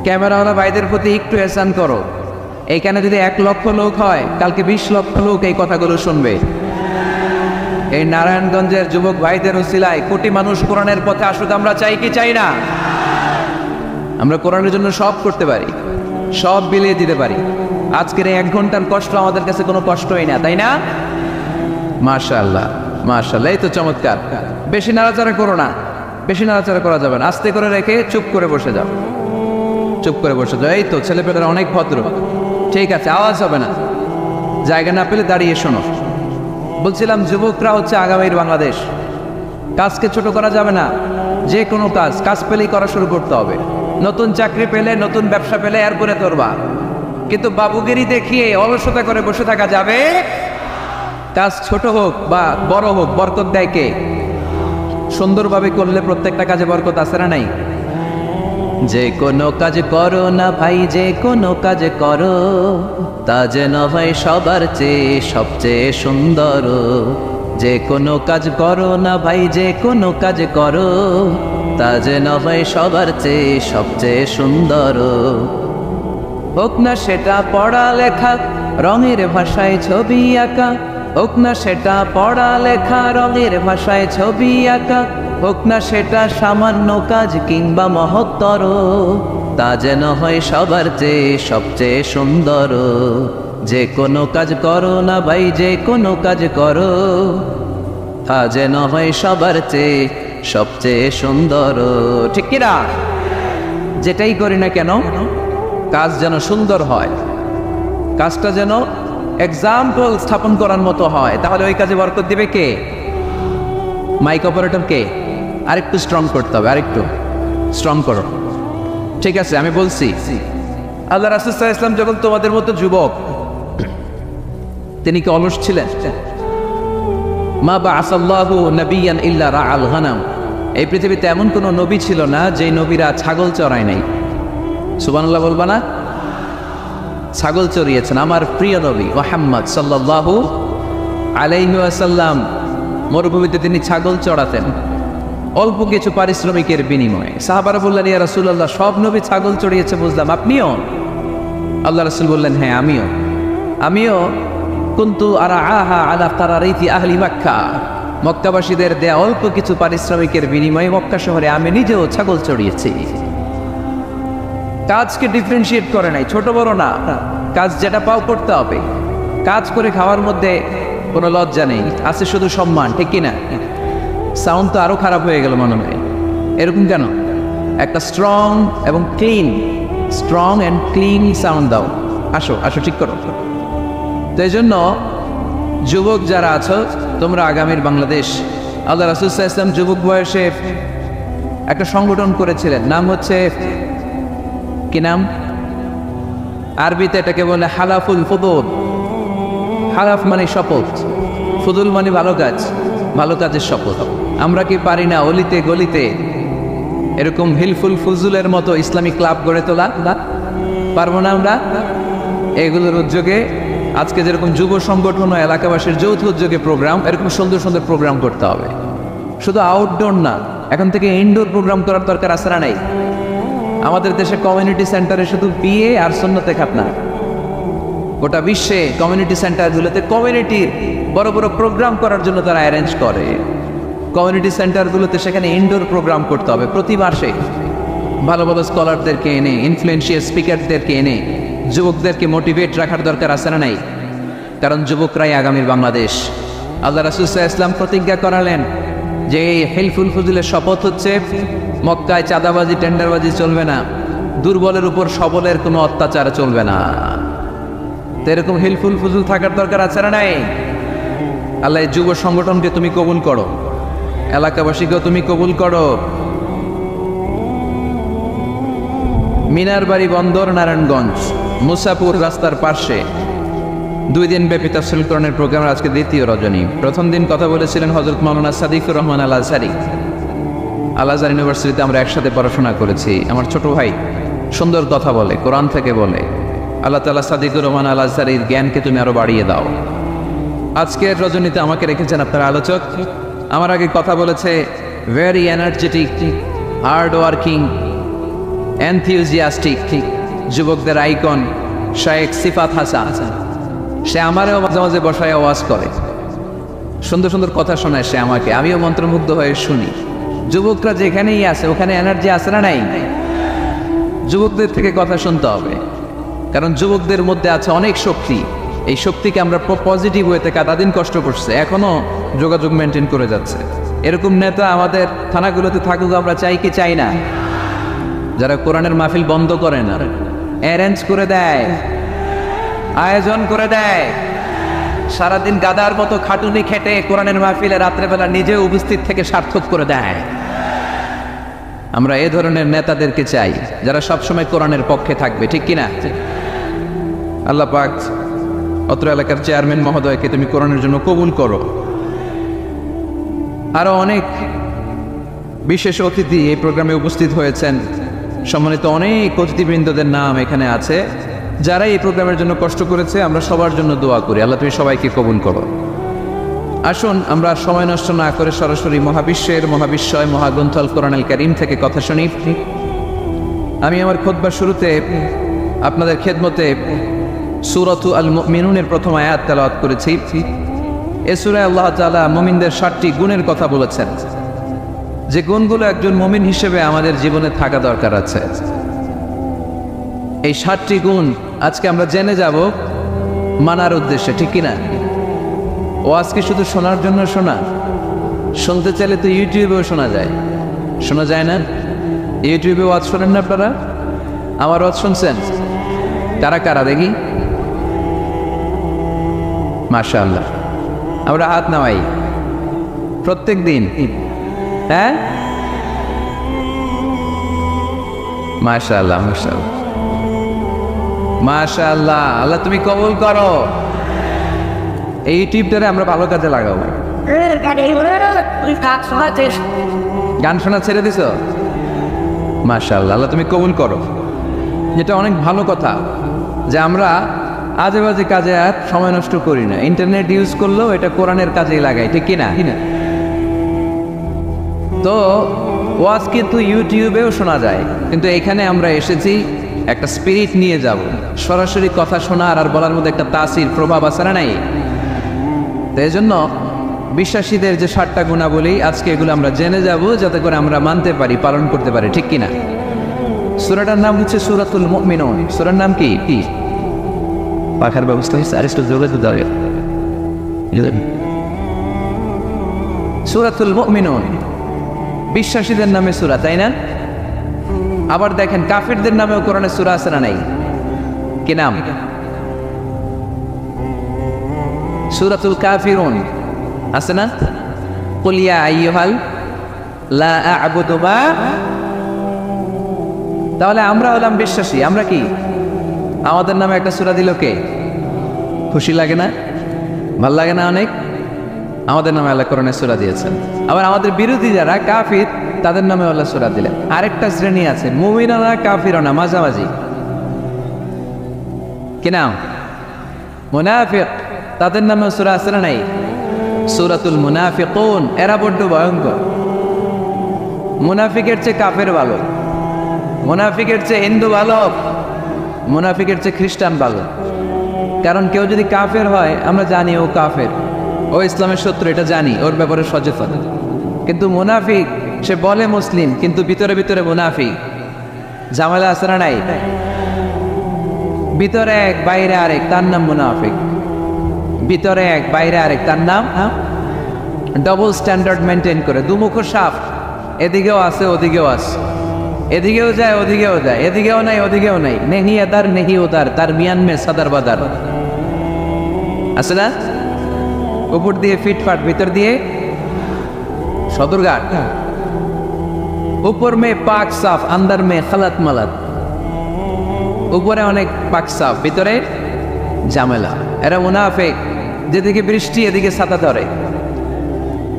ক্যামেরাওয়ালা ভাইদের প্রতি একটু এহসান করো। এইখানে যদি 1 লক্ষ লোক হয়, কালকে 20 লক্ষ লোক এই কথাগুলো শুনবে। এই নারায়ণগঞ্জের যুবক ভাইদের উসিলায় কোটি মানুষ কোরআনের পথে আসুক, আমরা চাই কি চাই না? আমরা কোরআনের জন্য সব করতে পারি, সব বিলিয়ে দিতে পারি। আজকের এই 1 ঘন্টার কষ্ট আমাদের কাছে কোনো কষ্টই না, তাই না? মাশাআল্লাহ মাশাআল্লাহ, এই তো চমৎকার। বেশি নাড়াচাড়া করো না, বেশি নাড়াচাড়া করা যাবে না। আস্তে করে রেখে চুপ করে বসে যাও, চুপ করে বসে যাও। এই তো ছেলেপেলেরা অনেক ভদ্র, ঠিক আছে, আওয়াজ হবে না। জায়গা না পেলে দাঁড়িয়ে শোনো। বলছিলাম যুবকরা হচ্ছে আগামীর বাংলাদেশ। কাজকে ছোট করা যাবে না। যে কোনো কাজ পেলেই করা শুরু করতে হবে। নতুন চাকরি পেলে, নতুন ব্যবসা পেলে এরপরে করবা। কিন্তু বাবুগিরি দেখিয়ে অলসতা করে বসে থাকা যাবে? কাজ ছোট হোক বা বড় হোক, বরকত দেয় কে? সুন্দরভাবে করলে প্রত্যেকটা কাজে বরকত আছে না নাই? যে কোনো কাজ করো না ভাই, যে কোনো কাজ করো, তা যেন হয় সবার চেয়ে সবচেয়ে সুন্দর। যে কোনো কাজ করো না ভাই, যে কোনো কাজ করো, তা যেন হয় সবার চেয়ে সবচেয়ে সুন্দর। হোক না সেটা পড়ালেখা, রঙের ভাষায় ছবি আঁকা, হোক না সেটা পড়ালেখা, রঙের ভাষায় ছবি আঁকা, হোক না সেটা সামান্য কাজ কিংবা মহত্তর, তা যেন হয় সবার চেয়ে সবচেয়ে সুন্দর। যে কোনো কাজ করো না ভাই, যে কোনো কাজ করো, তা যেন হয় সবার চেয়ে সবচেয়ে সুন্দর। ঠিক কিনা? যেটাই করি না কেন কাজ যেন সুন্দর হয়, কাজটা যেন এক্সাম্পল স্থাপন করার মতো হয়। তাহলে ওই কাজে বরকত দিবে কে? মাইক অপারেটর কে? আরেকটু স্ট্রং করতে হবে, আরেকটু স্ট্রং করো। ঠিক আছে, আমি বলছি, আল্লাহ রাসূল সাল্লাল্লাহু আলাইহি ওয়াসাল্লাম যখন তোমাদের মতো যুবক, তিনি কি অলস ছিলেন? মা বাআসাল্লাহু নাবিয়ান ইল্লা রাআল গানাম। এই পৃথিবীতে এমন কোন নবী ছিল না যে নবীরা ছাগল চড়ায় নাই। সুবহানাল্লাহ বলবা না? ছাগল চড়িয়েছেন আমার প্রিয় নবী মুহাম্মদ সাল্লাল্লাহু আলাইহি ওয়াসাল্লাম। মরুভূমিতে তিনি ছাগল চড়াতেন অল্প কিছু পারিশ্রমিকের বিনিময়ে। সাহাবারা বললেন, ইয়া রাসূলুল্লাহ, সব নবী ছাগল চড়িয়েছে বুঝলাম, আপনিও? আল্লাহ রাসূল বললেন, হ্যাঁ আমিও কুনতু আরাআহা আলা কারারিতি আহলি মক্কা। মক্কাবাসীদের দেয়া অল্প কিছু পারিশ্রমিকের বিনিময়ে মক্কা শহরে আমি নিজেও ছাগল চড়িয়েছি। কাজকে ডিফারেন্সিয়েট করে নাই, ছোট বড় না, কাজ যেটা পাও করতে হবে। কাজ করে খাওয়ার মধ্যে কোনো লজ্জা নেই, আছে শুধু সম্মান। ঠিক কিনা? সাউন্ড তো আরো খারাপ হয়ে গেল মনে হয়। এরকম কেন? একটা স্ট্রং অ্যান্ড ক্লিন সাউন্ড দাও। আসো ঠিক করো। তো এই জন্য যুবক যারা আছো, তোমরা আগামীর বাংলাদেশ। আল্লাহ রাসূল সাল্লাল্লাহু আলাইহি ওয়াসাল্লাম যুবক বয়সে একটা সংগঠন করেছিলেন, নাম হচ্ছে কি নাম? আরবিতে এটাকে বলে হালাফুল ফুদুল। হালাফ মানে শপথ, ফুদুল মানে ভালো কাজ, ভালো কাজের শপথ। আমরা কি পারি না অলিতে গলিতে এরকম হিলফুল ফুজুলের মতো ইসলামিক ক্লাব গড়ে তোলা? পারবো না আমরা? এগুলোর উদ্যোগে আজকে যেরকম যুব সংগঠন ও এলাকাবাসীর যৌথ উদ্যোগে প্রোগ্রাম, এরকম সুন্দর সুন্দর প্রোগ্রাম করতে হবে। শুধু আউটডোর না, এখন থেকে ইনডোর প্রোগ্রাম করার দরকার আছে না নাই? আমাদের দেশে কমিউনিটি সেন্টারে শুধু বিয়ে আর সুন্নতে খাতনা। গোটা বিশ্বে কমিউনিটি সেন্টারগুলোতে কমিউনিটির বড় বড় প্রোগ্রাম করার জন্য তারা অ্যারেঞ্জ করে। কমিউনিটি সেন্টারগুলোতে সেখানে ইনডোর প্রোগ্রাম করতে হবে। প্রতি মাসে ভালো ভালো স্কলারদেরকে এনে, ইনফ্লুয়েন্সিয়াল স্পিকারদেরকে এনে যুবকদেরকে মোটিভেট রাখার দরকার আছে না নাই? কারণ যুবকরাই আগামীর বাংলাদেশ। আল্লাহ রাসূল সাল্লাল্লাহু আলাইহি ওয়াসাল্লাম প্রতিজ্ঞা করালেন যে হিলফুল ফুজুলের শপথ হচ্ছে মক্কায় চাঁদাবাজি টেন্ডারবাজি চলবে না, দুর্বলের উপর সবলের কোনো অত্যাচার চলবে না। তো এরকম হিলফুল ফুজুল থাকার দরকার আছে না নাই? আল্লাহ এই যুব সংগঠনকে তুমি কবুল করো, এলাকাবাসীকেও তুমি কবুল করো। মিনার বাড়ি বন্দর, নারায়ণগঞ্জ, মুসাপুর রাস্তার পাশে 2 দিন ব্যাপী তাফসীর কোরআনের প্রোগ্রামের আজকে দ্বিতীয় রজনী। প্রথম দিন কথা বলেছিলেন হযরত মাওলানা সাদিকুর রহমান আল আজহারী। আল আজহার ইউনিভার্সিটিতে আমরা একসাথে পড়াশোনা করেছি। আমার ছোট ভাই সুন্দর কথা বলে, কোরআন থেকে বলে। আল্লাহ তাআলা সাদিকুর রহমান আল আজহারীর জ্ঞানকে তুমি আরো বাড়িয়ে দাও। আজকের রজনীতে আমাকে রেখেছেন আপনার আলোচক। আমার আগে কথা বলেছে very energetic, hard working, enthusiastic যুবকদের আইকন শায়েখ সিফাত হাসান। সে আমারও মাঝে মাঝে বসায় ওয়াজ করে, সুন্দর সুন্দর কথা শোনায় সে আমাকে, আমিও মন্ত্রমুগ্ধ হয়ে শুনি। যুবকরা যেখানেই আছে ওখানে এনার্জি আছে না নাই? যুবকদের থেকে কথা শুনতে হবে, কারণ যুবকদের মধ্যে আছে অনেক শক্তি। এই শক্তিকে আমরা পজিটিভ ওয়েতে কাদাদিন কষ্ট করছে, এখনো যোগাযোগ মেনটেন করে যাচ্ছে। এরকম নেতা আমাদের থানাগুলোতে থাকুক, আমরা চাই কি চাই না? যারা কোরআনের মাহফিল বন্ধ করে না, অ্যারেঞ্জ করে দেয়, আয়োজন করে দেয়, সারাদিন গাদার মতো খাটুনি খেটে কোরআনের মাহফিলে রাত্রেবেলা নিজে উপস্থিত থেকে সার্থক করে দেয়। আমরা এ ধরনের নেতাদেরকে চাই যারা সবসময় কোরআনের পক্ষে থাকবে, ঠিক কিনা? আল্লাহ পাক অত্র এলাকার চেয়ারম্যান মহোদয়কে তুমি কোরআনের জন্য কবুল করো। আরো অনেক বিশেষ অতিথি এই প্রোগ্রামে উপস্থিত হয়েছেন, সম্মানিত অনেক অতিথিবৃন্দদের নাম এখানে আছে, যারা এই প্রোগ্রামের জন্য কষ্ট করেছে। আমরা সবার জন্য দোয়া করি, আল্লাহ তুমি সবাইকে কবুল করো। আসুন আমরা সময় নষ্ট না করে সরাসরি মহাবিশ্বের মহাবিশ্বয় মহাগ্রন্থ আল কোরআনুল কারীম থেকে কথা শুনি। আমি আমার খুতবার শুরুতে আপনাদের খেদমতে সূরাতু আল মুমিনুনের প্রথম আয়াত তেলাওয়াত করেছি। এই সূরায় আল্লাহ তাআলা মুমিনদের 7টি গুণের কথা বলেছেন, যে গুণগুলো একজন মুমিন হিসেবে আমাদের জীবনে থাকা দরকার আছে। এই 7টি গুণ আজকে আমরা জেনে যাব মানার উদ্দেশ্যে, ঠিক কিনা? ও আজকে শুধু শোনার জন্য শোনা, শুনতে চাইলে তো ইউটিউবেও শোনা যায়। শোনা যায় না? ইউটিউবে ওয়াজ শোনেন না আপনারা? আমার ওয়াজ শুনছেন? কারা কারা দেখি? মাশাআল্লাহ। আমরা হাত নামাই প্রত্যেক দিন, হ্যাঁ? মাশাআল্লাহ মাশাআল্লাহ মাশাআল্লাহ। আল্লাহ তুমি কবুল করো। এই ইউটিউবটারে আমরা ভালো কাজে লাগাবো। গান শোনা ছেড়ে দিছ? মাশাআল্লাহ, আল্লাহ তুমি কবুল করো। যেটা অনেক ভালো কথা যে আমরা আজে বাজে কাজে আর সময় নষ্ট করি না। ইন্টারনেট ইউজ করলেও এটা কোরআনের কাজেই লাগাই, ঠিক কিনা? তো ওয়াজ কিন্তু ইউটিউবেও শোনা যায়, কিন্তু এখানে আমরা এসেছি একটা স্পিরিট নিয়ে যাব। সরাসরি কথা শোনার আর বলার মধ্যে একটা তাসির প্রভাব আছে না নাই? তো এই জন্য বিশ্বাসীদের যে 7টা গুণাবলী আজকে এগুলো আমরা জেনে যাব, যাতে করে আমরা মানতে পারি, পালন করতে পারি, ঠিক কিনা? সূরাটার নাম হচ্ছে সূরাতুল মুমিনুন। সূরার নাম কি? পাখার ব্যবস্থা হচ্ছে আরেকটু জোরে তো দাঁড়িয়ে। সূরাতুল মুমিনুন বিশ্বাসীদের নামে সূরা, তাই না? আবার দেখেন কাফিরদের নামেও কোরআনে সূরা আছে না নাই? কি নাম? সূরাতুল কাফিরুন আছে না? কুল ইয়া আইয়ুহাল লা আ'বুদু মা। তাহলে আমরা হলাম বিশ্বাসী। আমরা কি? আমাদের নামে একটা সূরা দিল কে? খুশি লাগে না? ভাল লাগে না অনেক? আমাদের নামে আল্লাহ কোরআনে সূরা দিয়েছেন। আবার আমাদের বিরোধী যারা কাফির, তাদের নামে আল্লাহ সূরা দিলেন। আরেকটা শ্রেণী আছে মুমিনুনা কাফিরুনা, মাঝামাঝি। কি নাম? মুনাফিক। তাদের নামে সূরা আছে না নাই? সূরাতুল মুনাফিকুন। এরা বড্ড ভয়ঙ্কর। মুনাফিকের চেয়ে কাফের ভালো, মুনাফিকের চেয়ে হিন্দু ভালো, মুনাফিকের চেয়ে খ্রিস্টান ভালো। কারণ কেউ যদি কাফের হয়, আমরা জানি ও কাফের, ও ইসলামের শত্রু, এটা জানি, ওর ব্যাপারে সচেতন। কিন্তু মুনাফিক, সে বলে মুসলিম কিন্তু ভিতরে ভিতরে মুনাফিক। ঝামেলা আছে না নাই? ভিতরে এক বাইরে আরেক, তার নাম মুনাফিক। ভিতরে এক বাইরে আরেক, তার নাম ডবল স্ট্যান্ডার্ড মেনটেন করে। দুমুখ সাপ, এদিকেও আছে ওদিকেও আছে, এদিকেও যায় ওদিকেও যায়, এদিকেও নাই ওদিকেও নাই। নেহি এদার নেহি ওদার, তার মিয়ান মে সাদার বাদার আছে না? উপর দিয়ে ফিটফাট, ভিতর দিয়ে সদরঘাট। উপর মে পাক সাফ, আন্দার মে খালাত মালাত। উপরে অনেক পাক সাফ, ভিতরে ঝামেলা। এরা মুনাফিক। যেদিকে বৃষ্টি এদিকে ছাতা ধরে,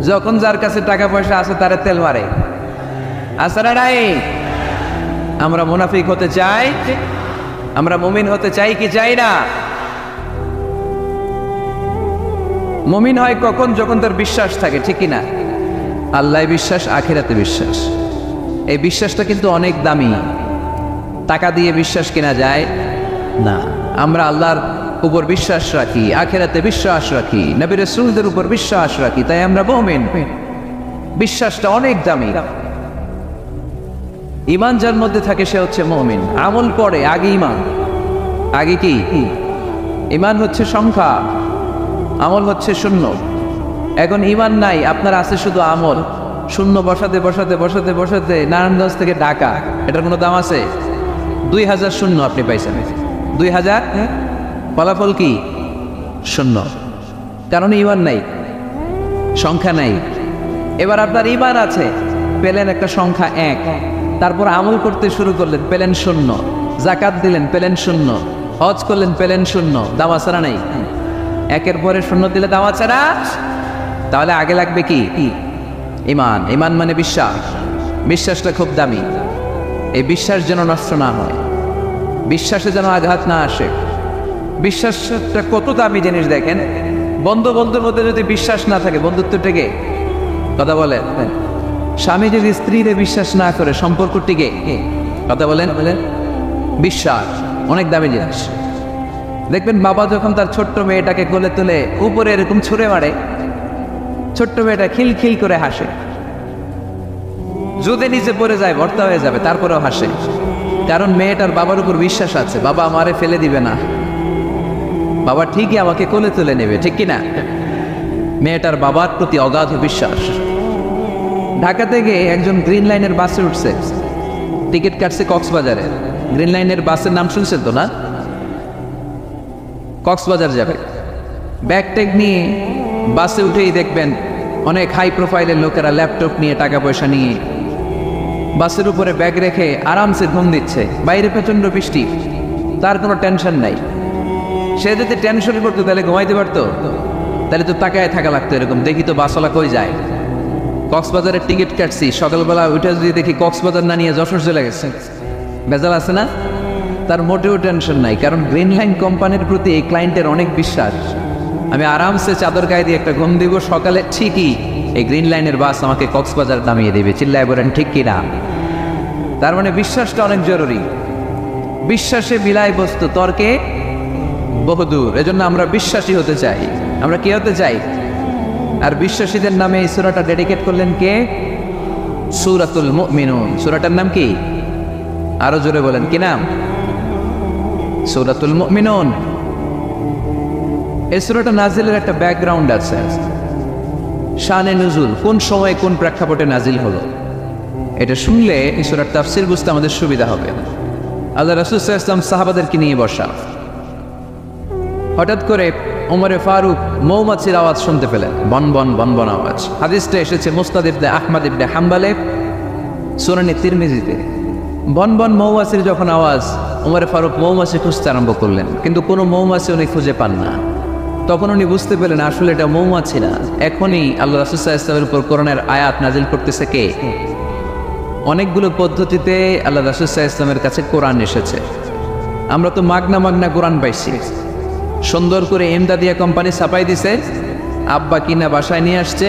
যখন যার কাছে টাকা পয়সা আছে তারে তেল মারে। আছে না নাই? আমরা মুনাফিক হতে চাই? আমরা মুমিন হতে চাই কি চাই না? মুমিন হয় কখন? যখন তার বিশ্বাস থাকে, ঠিক কিনা? আল্লাহ বিশ্বাস, আখিরাতে বিশ্বাস। এই বিশ্বাসটা কিন্তু অনেক দামি। টাকা দিয়ে বিশ্বাস কেনা যায় না। আমরা আল্লাহর উপর বিশ্বাস রাখি, আখিরাতে বিশ্বাস রাখি, নবী রাসূলদের উপর বিশ্বাস রাখি, তাই আমরা মুমিন। বিশ্বাসটা অনেক দামি। ঈমান যার মধ্যে থাকে সে হচ্ছে মুমিন। আমল পড়ে, আগে ঈমান। আগে কি? ঈমান হচ্ছে সংখ্যা, আমল হচ্ছে শূন্য। এখন ঈমান নাই, আপনার আছে শুধু আমল। শূন্য বসাতে বসাতে বসাতে বসাতে নারায়ণগঞ্জ থেকে ঢাকা, এটার কোনো দাম আছে? 2000 শূন্য আপনি পাইছেন। 2000 ফলাফল কি? শূন্য। কারণ ঈমান নাই, সংখ্যা নাই। এবার আপনার ঈমান আছে, পেলেন একটা সংখ্যা 1, তারপর আমল করতে শুরু করলেন, পেলেন শূন্য। যাকাত দিলেন, পেলেন শূন্য। হজ করলেন, পেলেন শূন্য। দাম আছে না নাই? একের পরে শূন্য দিলে দাওয়াত ছাড়া, তাহলে আগে লাগবে কি? ইমান। ইমান মানে বিশ্বাস। বিশ্বাসটা খুব দামি। এই বিশ্বাস যেন নষ্ট না হয়, বিশ্বাসে যেন আঘাত না আসে। বিশ্বাসটা কত দামি জিনিস দেখেন। বন্ধুর মধ্যে যদি বিশ্বাস না থাকে, বন্ধুত্ব টিকে? কথা বলেন। স্বামী যদি স্ত্রীরে বিশ্বাস না করে, সম্পর্ক টিকে? কথা বলেন। বিশ্বাস অনেক দামি জিনিস। দেখবেন বাবা যখন তার ছোট্ট মেয়েটাকে কোলে তুলে উপরে এরকম ছুঁড়ে মারে, ছোট্ট মেয়েটা খিলখিল করে হাসে। যদি নিচে পড়ে যায় ভর্তা হয়ে যাবে, তারপরেও হাসে, কারণ মেয়েটার বাবার উপর বিশ্বাস আছে, বাবা আমারে ফেলে দিবে না, বাবা ঠিকই আমাকে কোলে তুলে নেবে, ঠিক কিনা? মেয়েটার বাবার প্রতি অগাধ বিশ্বাস। ঢাকা থেকে একজন গ্রিন লাইনের বাসে উঠছে, টিকিট কাটছে কক্সবাজারে। গ্রিন লাইনের বাসের নাম শুনছেন তো না? কক্সবাজার যাবে। ব্যাগ ট্যাগ নিয়ে বাসে উঠেই দেখবেন অনেক হাই প্রোফাইলের লোকেরা ল্যাপটপ নিয়ে, টাকা পয়সা নিয়ে বাসের উপরে ব্যাগ রেখে আরামসে ঘুম দিচ্ছে। বাইরে প্রচন্ড বৃষ্টি, তার কোনো টেনশন নাই। সে যদি টেনশন করতো তাহলে ঘুমাইতে পারতো? তাহলে তো তাকায় থাকা লাগতো এরকম, দেখি তো বাসওয়ালা কই যায়। কক্সবাজারের টিকিট কাটছি, সকালবেলা উঠে যদি দেখি কক্সবাজার না নিয়ে যশোর চলে গেছে, বেজাল আছে না? তার মোটেও টেনশন নাই, কারণ গ্রিন লাইন কোম্পানির প্রতি এই ক্লায়েন্টের অনেক বিশ্বাস। আমি আরামসে চাদর গায়ে দিয়ে একটা ঘুম দিব, সকালে ঠিকই এই গ্রিন লাইনের বাস আমাকে কক্সবাজার নামিয়ে দেবে। চিল্লায় বলেন ঠিক কিনা? তার মানে বিশ্বাসটা অনেক জরুরি। বিশ্বাসে বিলাই বস্তু, তর্কে বহুদূর। এজন্য আমরা বিশ্বাসী হতে চাই। আমরা কি হতে চাই? আর বিশ্বাসীদের নামে এই সূরাটা ডেডিকেট করলেন কে? সূরাতুল মুমিনুন। সূরাটার নাম কি? আরো জোরে বলেন, কি নাম? সূরাতুল মুমিনুন। এই সূরাটা নাজিলের একটা ব্যাকগ্রাউন্ড আছে, শানে নুজুল, কোন সময়ে কোন প্রেক্ষাপটে নাজিল হলো, এটা শুনলে এই সূরার তাফসীর বুঝতে আমাদের সুবিধা হবে। আল্লাহ রাসূল সাল্লাল্লাহু আলাইহি ওয়াসাল্লাম সাহাবাদের নিয়ে বসা, হঠাৎ করে ওমরে ফারুক মৌমাছির আওয়াজ শুনতে পেলেন, বন বন বন বন আওয়াজ। হাদিসটা এসেছে মুসনাদ ইবনে আহমদ ইবনে হাম্বলে, সুনানে তিরমিজিতে। বন বন মৌমাছির যখন আওয়াজ, ওমরে ফারুক মৌমাছি খুঁজতে আরম্ভ করলেন, কিন্তু কোনো মৌমাছি উনি খুঁজে পান না। তখন উনি বুঝতে পেলেন আসলে এটা মৌমাছি না। এখনই আল্লাহ রাসূল সাল্লাল্লাহু আলাইহি ওয়াসাল্লামের উপর কোরআনের আয়াত নাজিল করতেছে কে? অনেকগুলো পদ্ধতিতে আল্লাহ রাসূল সাল্লাল্লাহু আলাইহি ওয়াসাল্লামের কাছে কোরআন এসেছে। আমরা তো মাগনা কোরআন পাইছি, সুন্দর করে এমদাদিয়া কোম্পানি ছাপাই দিছে, আব্বা কিনা বাসায় নিয়ে আসছে,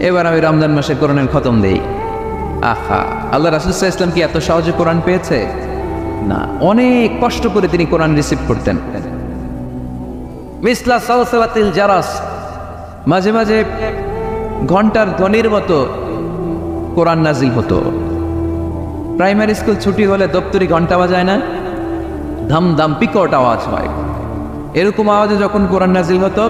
এবার আমি রমজান মাসে কোরআনের খতম দেই। আহা, আল্লাহ রাসূল সাল্লাল্লাহু আলাইহি ওয়াসাল্লাম কি এত সহজে কোরআন পেয়েছে? না, অনেক কষ্ট করে তিনি কোরআন রিসিভ করতেন। মিসলা সালসালাতিল জারাস, মাঝে মাঝে ঘন্টার ধ্বনির মতো কোরআন নাজিল হতো। প্রাইমারি স্কুল ছুটি হলে দপ্তরি ঘন্টা বাজায় না, ধাম ধাম বিকট আওয়াজ হয়, এরকম আওয়াজে যখন কোরআন নাজিল হতো,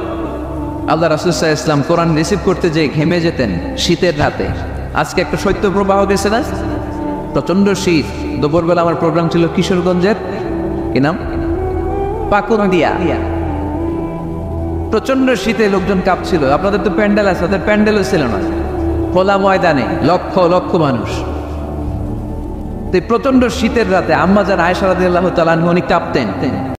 আল্লাহ রাসূল সাল্লাল্লাহু আলাইহি ওয়াসাল্লাম কোরআন রিসিভ করতে যেয়ে ঘেমে যেতেন শীতের রাতে। আজকে একটা শৈত্যপ্রবাহ গেছে না, প্রচন্ড শীত। দুপুরবেলা আমার প্রোগ্রাম ছিল কিশোরগঞ্জের, কি নাম, পাকুন্দিয়া। প্রচন্ড শীতে লোকজন কাঁপছিল। আপনাদের তো প্যান্ডেল আছে, ওদের প্যান্ডেলও ছিল না, খোলা ময়দানে লক্ষ লক্ষ মানুষ। প্রচন্ড শীতের রাতে আম্মা জান আয়েশা রাদিয়াল্লাহু তাআলা আনহা উনি কাঁপতেন।